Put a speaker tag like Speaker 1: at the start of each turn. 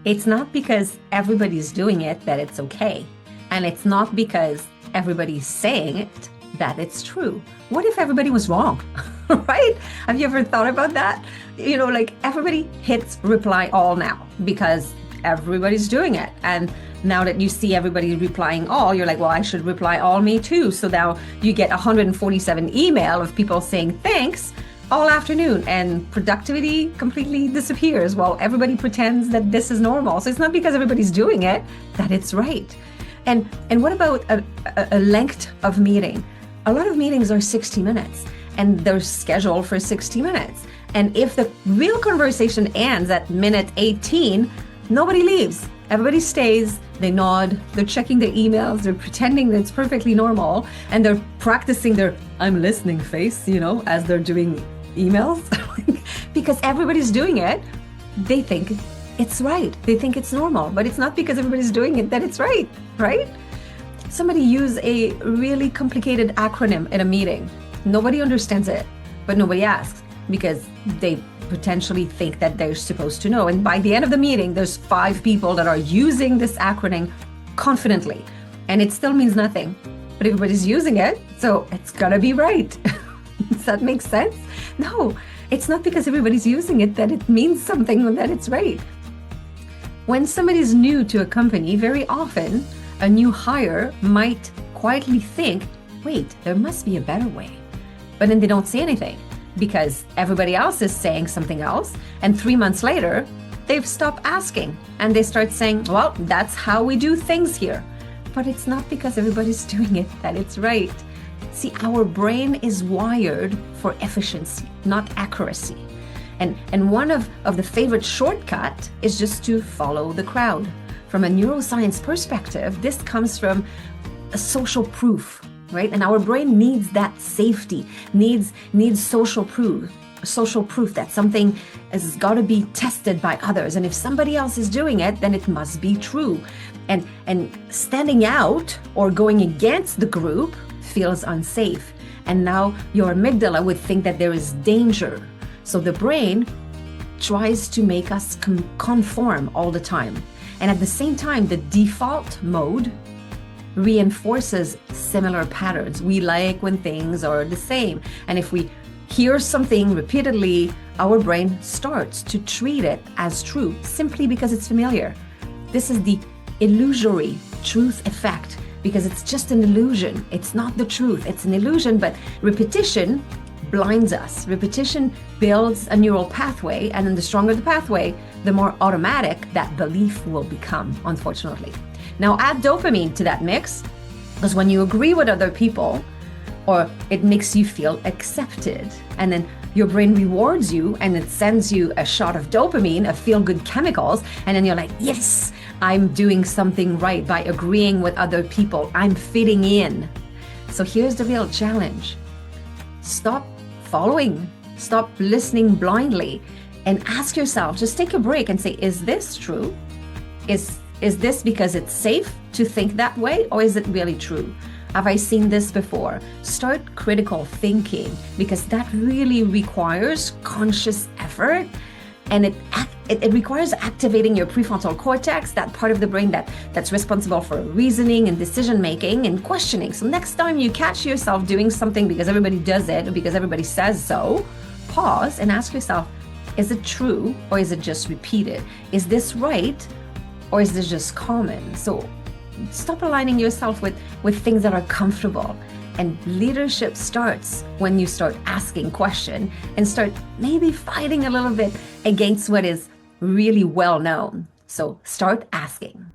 Speaker 1: It's not because everybody's doing it that it's okay. And it's not because everybody's saying it that it's true. What if everybody was wrong? Right? Have you ever thought about that? Like everybody hits reply all now because everybody's doing it. And now that you see everybody replying all, you're like, well, I should reply all me too. So now you get 147 email of people saying thanks all afternoon, and productivity completely disappears while everybody pretends that this is normal. So it's not because everybody's doing it that it's right. And what about a length of meeting? A lot of meetings are 60 minutes and they're scheduled for 60 minutes. And if the real conversation ends at minute 18, nobody leaves. Everybody stays, they nod, they're checking their emails, they're pretending that it's perfectly normal, and they're practicing their I'm listening face, as they're doing emails. Because everybody's doing it, they think it's right. They think it's normal, but it's not because everybody's doing it that it's right, right? Somebody use a really complicated acronym in a meeting. Nobody understands it, but nobody asks because they potentially think that they're supposed to know. And by the end of the meeting, there's 5 people that are using this acronym confidently, and it still means nothing, but everybody's using it, so it's gotta be right. Does that make sense? No, it's not because everybody's using it that it means something or that it's right. When somebody's new to a company, very often a new hire might quietly think, wait, there must be a better way. But then they don't say anything because everybody else is saying something else. And 3 months later, they've stopped asking and they start saying, well, that's how we do things here. But it's not because everybody's doing it that it's right. See, our brain is wired for efficiency, not accuracy. And one of the favorite shortcut is just to follow the crowd. From a neuroscience perspective, this comes from a social proof, right? And our brain needs that safety, needs social proof that something has got to be tested by others. And if somebody else is doing it, then it must be true. And standing out or going against the group feels unsafe. And now your amygdala would think that there is danger. So the brain tries to make us conform all the time. And at the same time, the default mode reinforces similar patterns. We like when things are the same. And if we hear something repeatedly, our brain starts to treat it as true simply because it's familiar. This is the illusory truth effect, because it's just an illusion. It's not the truth. It's an illusion, but repetition blinds us. Repetition builds a neural pathway, and then the stronger the pathway, the more automatic that belief will become, unfortunately. Now add dopamine to that mix, because when you agree with other people, or it makes you feel accepted, and then your brain rewards you and it sends you a shot of dopamine, of feel-good chemicals, and then you're like, yes, I'm doing something right by agreeing with other people. I'm fitting in. So here's the real challenge. Stop following, stop listening blindly, and ask yourself, just take a break and say, is this true? Is this because it's safe to think that way, or is it really true? Have I seen this before? Start critical thinking, because that really requires conscious effort, and it requires activating your prefrontal cortex, that part of the brain that's responsible for reasoning and decision making and questioning. So next time you catch yourself doing something because everybody does it or because everybody says so, pause and ask yourself, is it true or is it just repeated? Is this right or is this just common? So stop aligning yourself with things that are comfortable. And leadership starts when you start asking questions and start maybe fighting a little bit against what is really well known. So start asking.